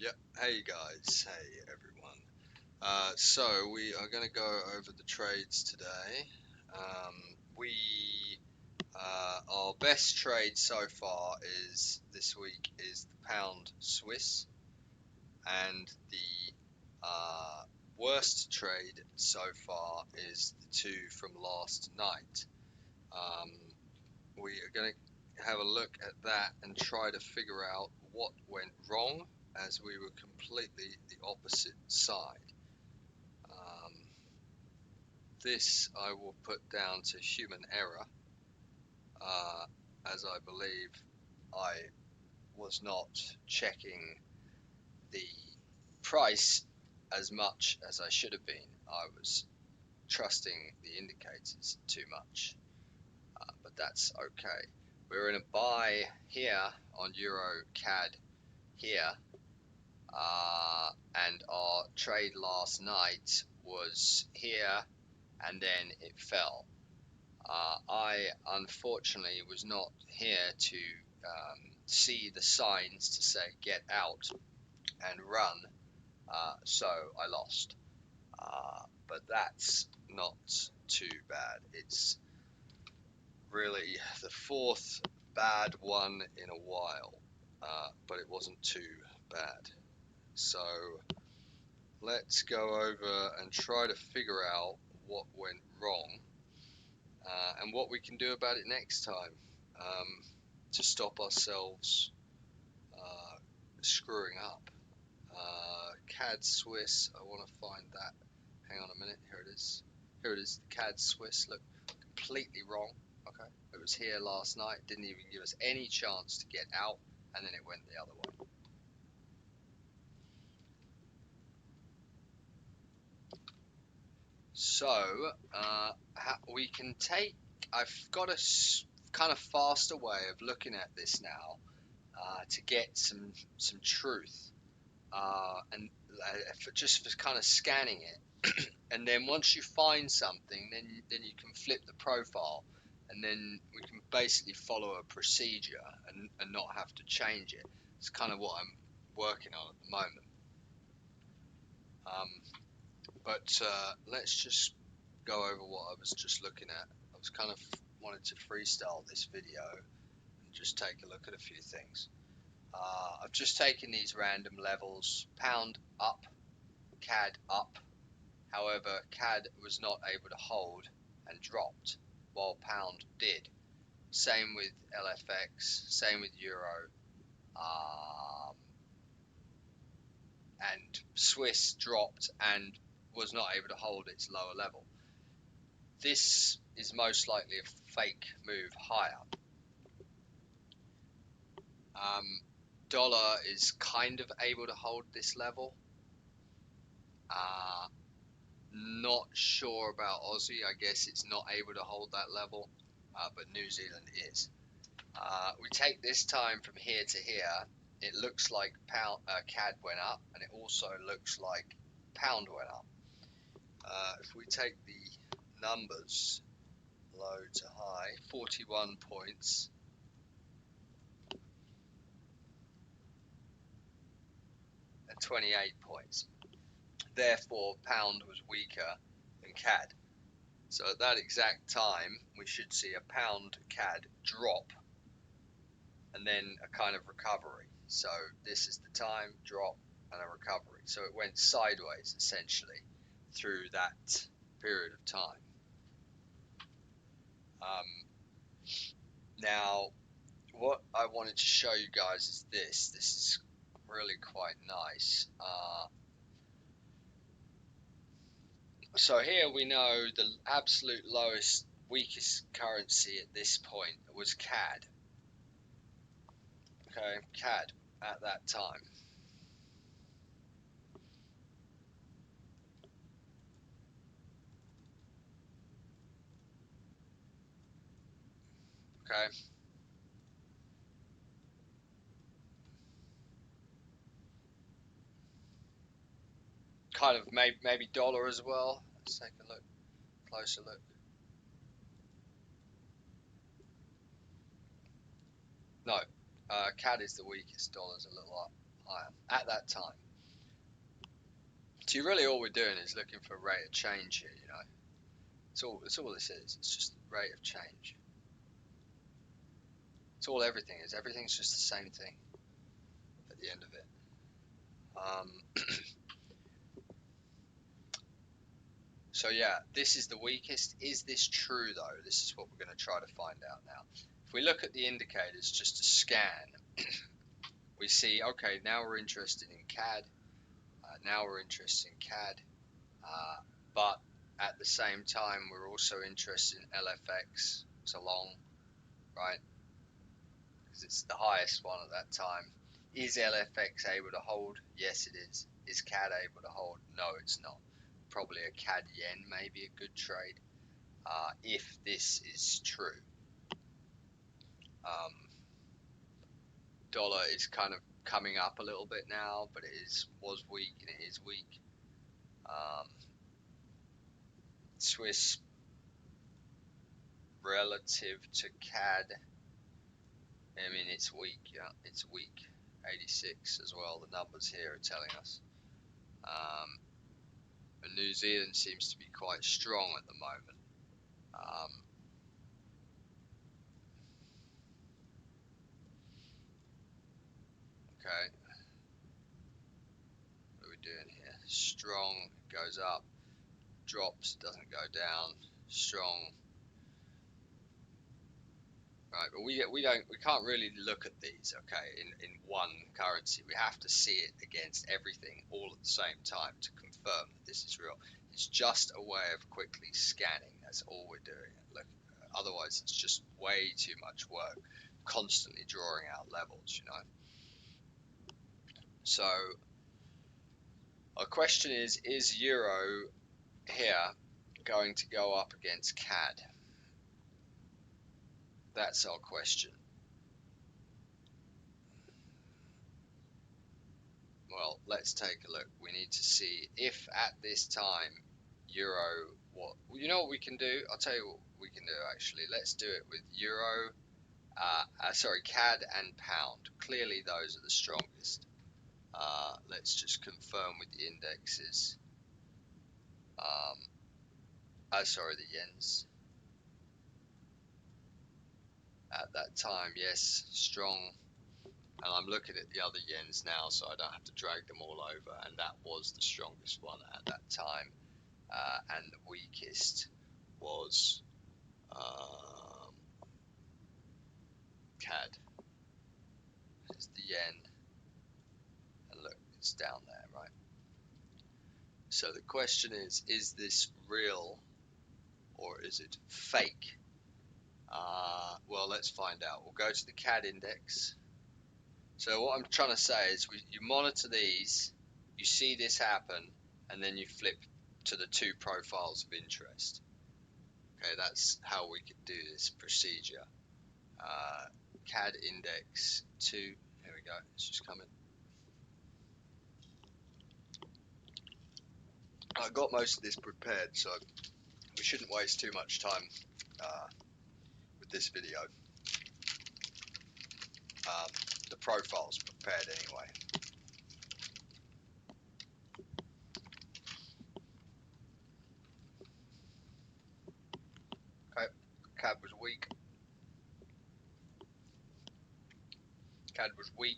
Yep. Hey guys. Hey everyone. So we are going to go over the trades today. We Our best trade so far is this week is the pound Swiss, and the worst trade so far is the two from last night. Um, we are going to have a look at that and try to figure out what went wrong, as we were completely the opposite side. Um, this I will put down to human error, as I believe I was not checking the price as much as I should have been. I was trusting the indicators too much, but that's okay. We're in a buy here on Euro CAD here, and our trade last night was here and then it fell. I unfortunately was not here to see the signs to say get out and run, so I lost. But that's not too bad. It's really the fourth bad one in a while, but it wasn't too bad. So let's go over and try to figure out what went wrong, and what we can do about it next time, to stop ourselves screwing up. CAD Swiss, I want to find that. Hang on a minute, here it is. Here it is, the CAD Swiss. Look, completely wrong. Okay, it was here last night, didn't even give us any chance to get out, and then it went the other way. So we can take, I've got a kind of faster way of looking at this now, to get some truth, and just for kind of scanning it. And then once you find something, then you can flip the profile, and then we can basically follow a procedure and not have to change it. It's kind of what I'm working on at the moment. But let's just go over what I was just looking at. I was kind of wanted to freestyle this video and just take a look at a few things. I've just taken these random levels. Pound up, CAD up. However, CAD was not able to hold and dropped, while pound did. Same with LFX, same with euro, and Swiss dropped and was not able to hold its lower level. This is most likely a fake move higher. Dollar is kind of able to hold this level. Not sure about Aussie. I guess it's not able to hold that level, but New Zealand is. We take this time from here to here. It looks like CAD went up, and it also looks like pound went up. If we take the numbers, low to high, 41 points, and 28 points. Therefore, pound was weaker than CAD. So at that exact time, we should see a pound CAD drop, and then a kind of recovery. So this is the time, drop, and a recovery. So it went sideways essentially through that period of time. Now, what I wanted to show you guys is this. This is really quite nice. So here we know the absolute lowest, weakest currency at this point was CAD. Okay, CAD at that time. Okay. Kind of maybe dollar as well. Let's take a look, closer look. No, CAD is the weakest. Dollar's a little up higher at that time. So really all we're doing is looking for a rate of change here, you know. It's all this is. It's just the rate of change. It's all everything is. Everything's just the same thing at the end of it. So yeah, this is the weakest. Is this true though? This is what we're going to try to find out now. If we look at the indicators just to scan, we see, okay, now we're interested in CAD. Now we're interested in CAD. But at the same time, we're also interested in LFX. It's a long, right? Because it's the highest one at that time. Is LFX able to hold? Yes, it is. Is CAD able to hold? No, it's not. Probably a CAD yen may be a good trade if this is true. Dollar is kind of coming up a little bit now, but was weak and it is weak. Swiss relative to CAD, I mean it's weak. Yeah, it's weak. 86 as well. The numbers here are telling us. And New Zealand seems to be quite strong at the moment. Okay, what are we doing here? Strong goes up, drops, doesn't go down. Strong. Right, but we can't really look at these, okay, in one currency. We have to see it against everything all at the same time to confirm that this is real. It's just a way of quickly scanning. That's all we're doing. Look, otherwise it's just way too much work, constantly drawing out levels, you know. So our question is Euro here going to go up against CAD? That's our question. Well, let's take a look. We need to see if at this time Euro, you know what we can do? I'll tell you what we can do actually. Let's do it with Euro, CAD and Pound. Clearly those are the strongest. Let's just confirm with the indexes. The yens. At that time, yes, strong. And I'm looking at the other yens now, so I don't have to drag them all over. And that was the strongest one at that time. And the weakest was CAD. It's the yen. And look, it's down there, right? So the question is this real or is it fake? Well, let's find out. We'll go to the CAD index. So what I'm trying to say is you monitor these, you see this happen, and then you flip to the two profiles of interest. Okay, that's how we could do this procedure. CAD index 2, here we go, it's just coming. I got most of this prepared, so we shouldn't waste too much time with this video. The profile's prepared anyway. Okay, CAD was weak. CAD was weak.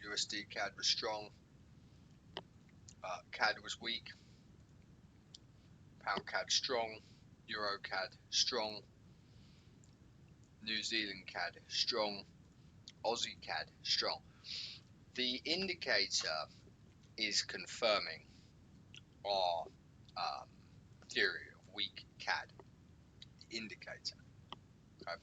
USD CAD was strong. CAD was weak. Pound CAD strong. Euro CAD strong. New Zealand CAD strong. Aussie CAD strong. The indicator is confirming our theory of weak CAD. Indicator. Okay.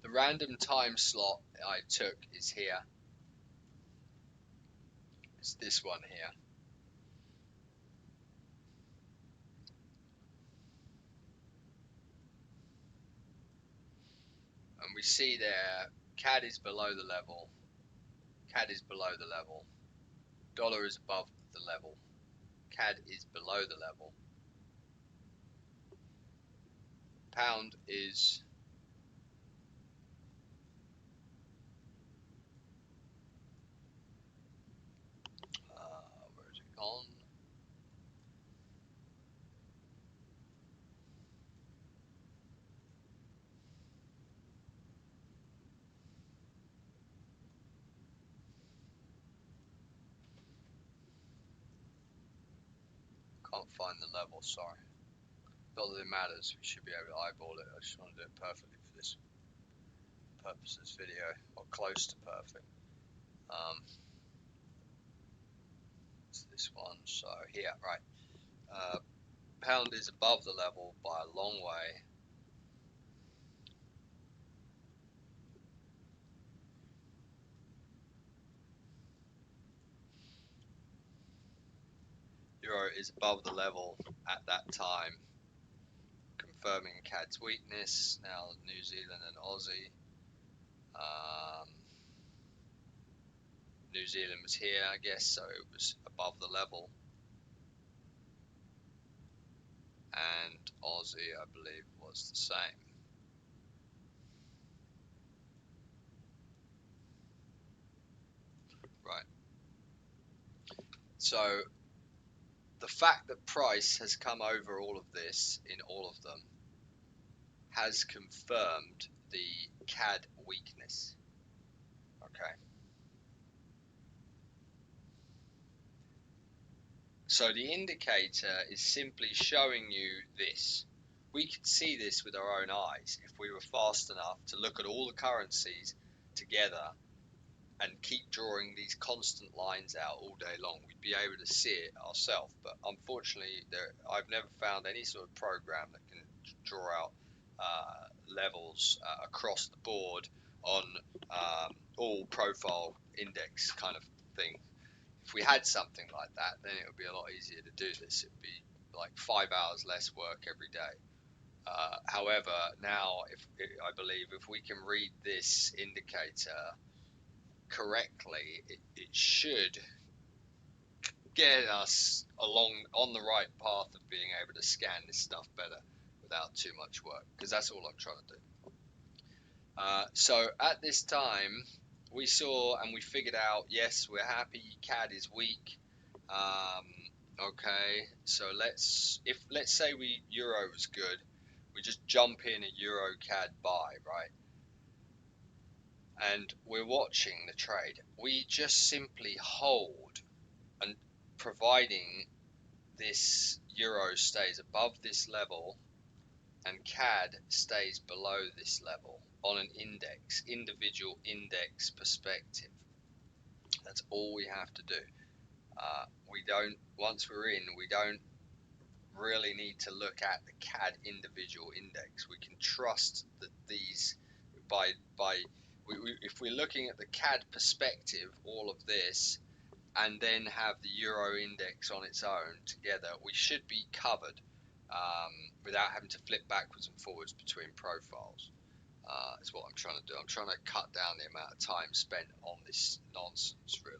The random time slot I took is here. It's this one here. and we see there CAD is below the level, CAD is below the level, dollar is above the level, CAD is below the level, pound is where is it gone? Can't find the level, sorry. Not that it matters, we should be able to eyeball it. I just want to do it perfectly for this purpose of this video, or close to perfect. It's this one, so here, right. Pound is above the level by a long way. Euro is above the level at that time, confirming CAD's weakness. Now New Zealand and Aussie. New Zealand was here, I guess, so it was above the level. And Aussie, I believe, was the same. Right. So the fact that price has come over all of this in all of them has confirmed the CAD weakness. Okay. So the indicator is simply showing you this. We could see this with our own eyes if we were fast enough to look at all the currencies together and keep drawing these constant lines out all day long. We'd be able to see it ourselves, but unfortunately I've never found any sort of program that can draw out levels across the board on all profile index kind of thing. If we had something like that, then it would be a lot easier to do this. It would be like 5 hours less work every day. However, now I believe if we can read this indicator correctly, it should get us along on the right path of being able to scan this stuff better without too much work, because that's all I'm trying to do. So at this time we saw and we figured out, yes, we're happy CAD is weak. Okay, so let's say Euro was good, we just jump in a Euro CAD buy, right? And we're watching the trade. We just simply hold, and providing this Euro stays above this level and CAD stays below this level on an individual index perspective. That's all we have to do. Once we're in, we don't really need to look at the CAD individual index. We can trust that these, if we're looking at the CAD perspective, all of this, and then have the Euro index on its own together, we should be covered without having to flip backwards and forwards between profiles. Is what I'm trying to do. I'm trying to cut down the amount of time spent on this nonsense, really.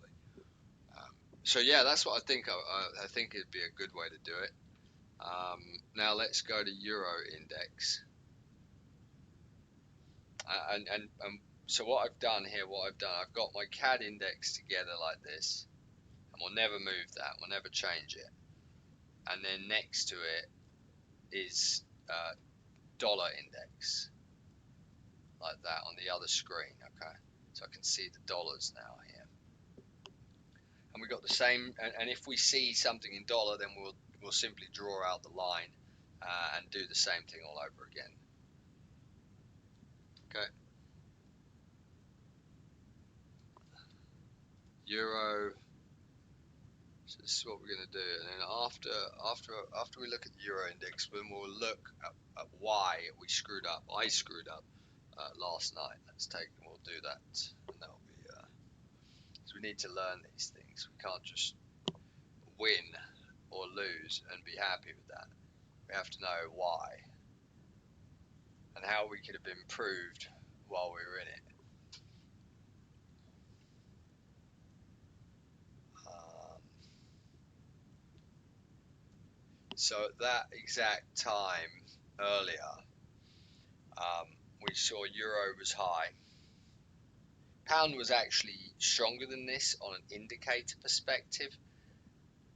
So yeah, that's what I think. I think it'd be a good way to do it. Now let's go to Euro index. And so what I've done here, I've got my CAD index together like this, and we'll never move that. We'll never change it. And then next to it is dollar index, like that on the other screen. Okay, so I can see the dollars now here. And we've got the same, and if we see something in dollar, then we'll simply draw out the line and do the same thing all over again. Okay. Euro. So this is what we're going to do, and then after we look at the Euro index, then we'll look at why we screwed up. I screwed up last night. We'll do that, and that'll be. So we need to learn these things. We can't just win or lose and be happy with that. We have to know why and how we could have improved while we were in it. So at that exact time earlier, we saw euro was high. Pound was actually stronger than this on an indicator perspective.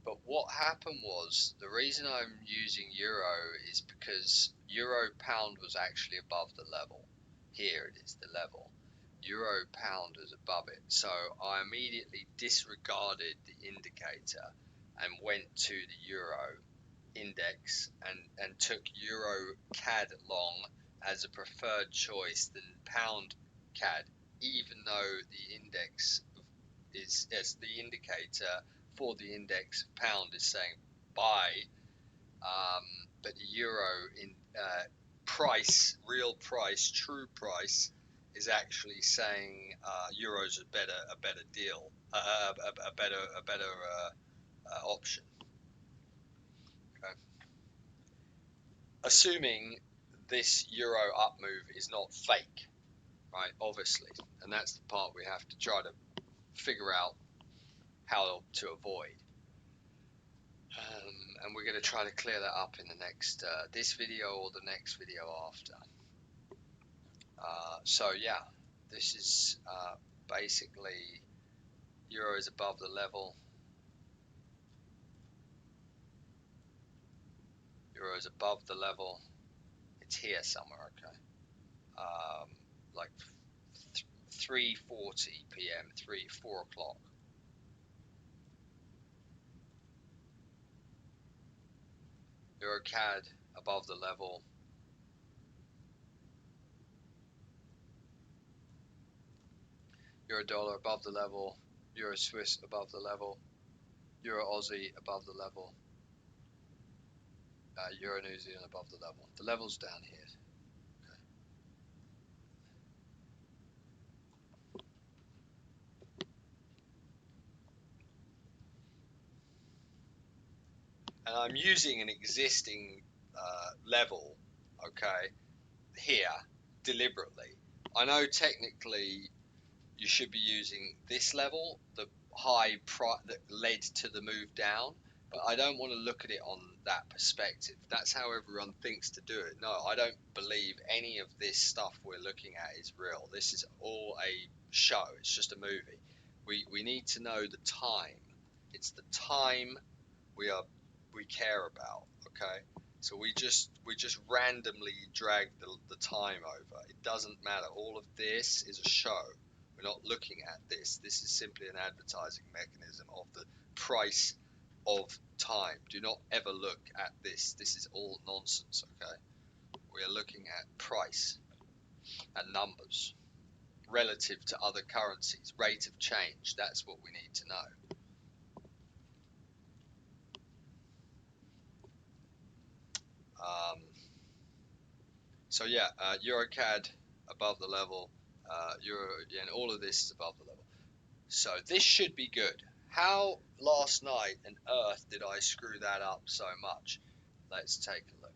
But what happened was, the reason I'm using euro is because euro pound was actually above the level. Here it is, the level. Euro pound was above it. So I immediately disregarded the indicator and went to the euro index and took euro CAD long as a preferred choice than pound CAD, even though the index is, as the indicator for the index pound is saying buy, but the euro in price, real price, true price, is actually saying euros a better deal, a better option. Okay. Assuming this euro up move is not fake, right? Obviously, and that's the part we have to try to figure out how to avoid. And we're going to try to clear that up in the next this video or the next video after. So yeah, this is basically euro is above the level. Euro is above the level. It's here somewhere, okay. Like 3:40 p.m., 4 o'clock. Euro CAD above the level. Euro dollar above the level. Euro Swiss above the level. Euro Aussie above the level. Euro New Zealand above the level. The level's down here. Okay. And I'm using an existing level, okay, here deliberately. I know technically you should be using this level, the high price that led to the move down, but I don't want to look at it on that perspective. That's how everyone thinks to do it. No, I don't believe any of this stuff we're looking at is real. This is all a show. It's just a movie. We need to know the time. It's the time we care about. Okay, so we just randomly drag the time over. It doesn't matter. All of this is a show. We're not looking at this. This is simply an advertising mechanism of the price of time. Do not ever look at this. This is all nonsense, okay? We are looking at price and numbers relative to other currencies, rate of change. That's what we need to know. So yeah, EuroCAD above the level, Euro Yen, all of this is above the level. So this should be good. How last night on earth did I screw that up so much? Let's take a look.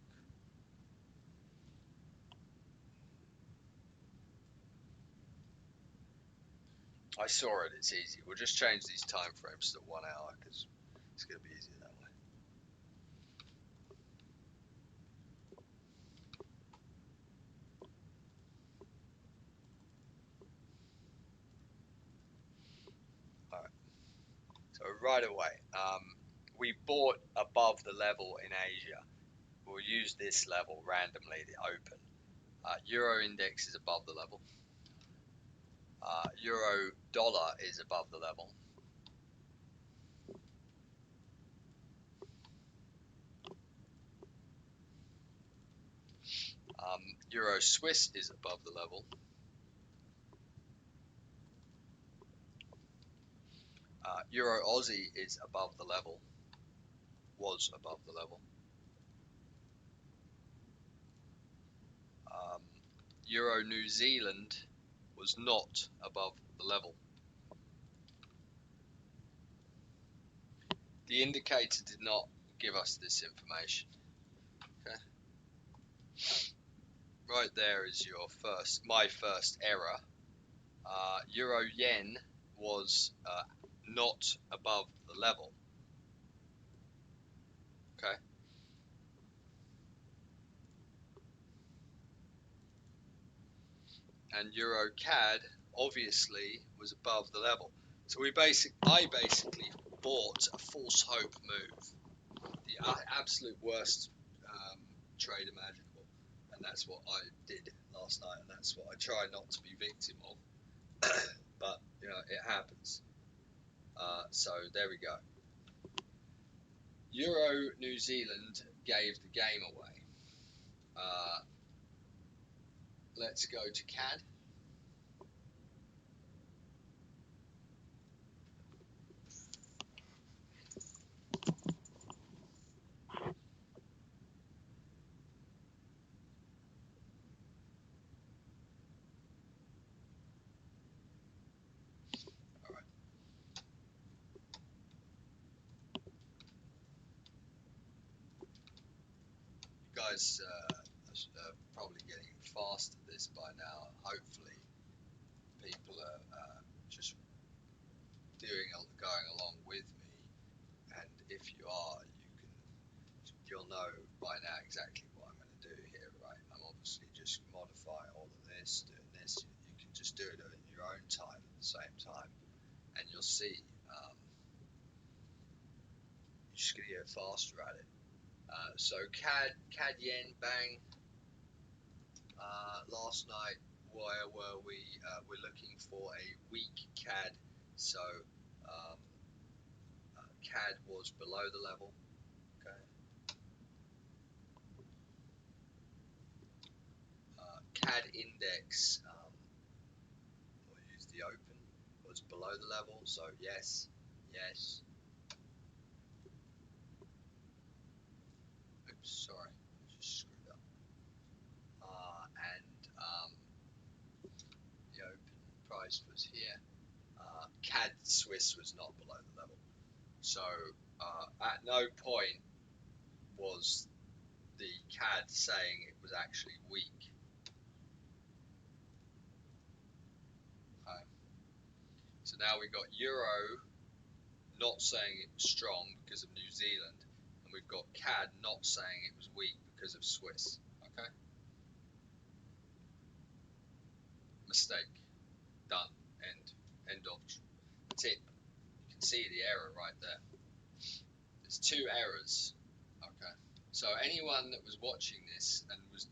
I saw it, it's easy. We'll just change these time frames to 1 hour because it's going to be easier that way. Alright, so right away, we bought above the level in Asia. We'll use this level randomly, the open. Euro index is above the level. Euro dollar is above the level. Euro Swiss is above the level. Euro Aussie is above the level. Was above the level. Euro New Zealand was not above the level. The indicator did not give us this information. Okay. right there is my first error. Euro yen was not above the level. Okay. And Euro CAD obviously was above the level. So I basically bought a false hope move, the absolute worst trade imaginable, and that's what I did last night, and that's what I try not to be victim of. But you know, it happens. So there we go. Euro New Zealand gave the game away. Let's go to CAD. All right, you guys are probably getting fast at this by now. Hopefully, people are just going along with me. And if you are, you'll know by now exactly what I'm going to do here, right? I'm obviously just modify all of this, doing this. You can just do it in your own time at the same time, and you'll see. You're just going to get faster at it. So CAD yen bang. Last night, where were we? We're looking for a weak CAD. So um, CAD was below the level. Okay. CAD index, we'll use the open, was below the level. So yes, yes. Oops, sorry, just screwed up. And the open price was here. CAD Swiss was not below the level. So at no point was the CAD saying it was actually weak. So now we've got Euro not saying it was strong because of New Zealand, and we've got CAD not saying it was weak because of Swiss. Okay. Mistake. Done. End of. That's it. You can see the error right there. There's two errors. Okay. So anyone that was watching this and was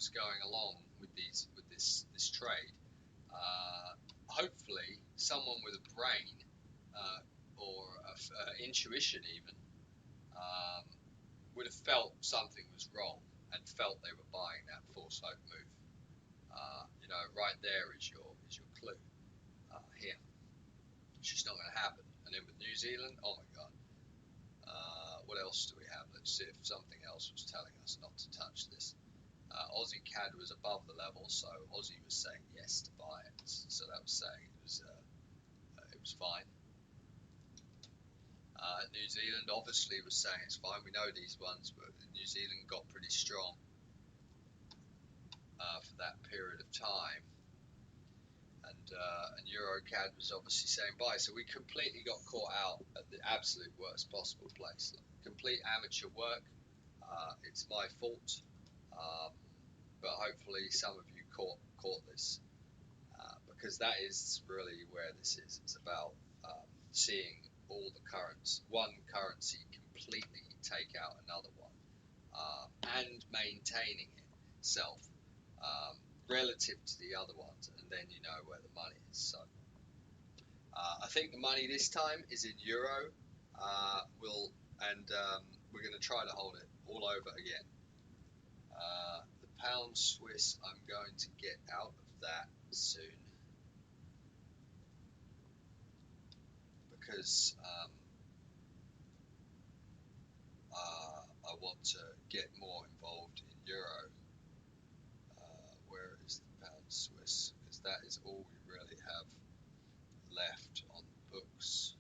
going along with this trade, hopefully someone with a brain or intuition even would have felt something was wrong and felt they were buying that false hope move. You know, right there is your clue. Here, it's just not going to happen. And then with New Zealand, oh my God. What else do we have? Let's see if something else was telling us not to touch this. Aussie CAD was above the level, so Aussie was saying yes to buy it. So that was saying it was fine. New Zealand obviously was saying it's fine. We know these ones, but New Zealand got pretty strong for that period of time, and EuroCAD was obviously saying buy. So we completely got caught out at the absolute worst possible place. Complete amateur work. It's my fault, but hopefully some of you caught this, because that is really where this is. It's about seeing all the one currency completely take out another one, and maintaining itself relative to the other ones, and then you know where the money is. So I think the money this time is in euro. We're going to try to hold it all over again. The pound Swiss, I'm going to get out of that soon, because I want to get more involved in euro. Where is the pound Swiss? Because that is all we really have left on the books.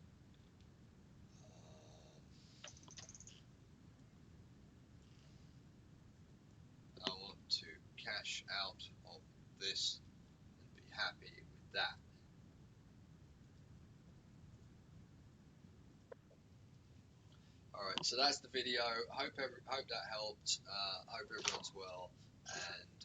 I want to cash that. All right, so that's the video. Hope that helped. Hope everyone's well, and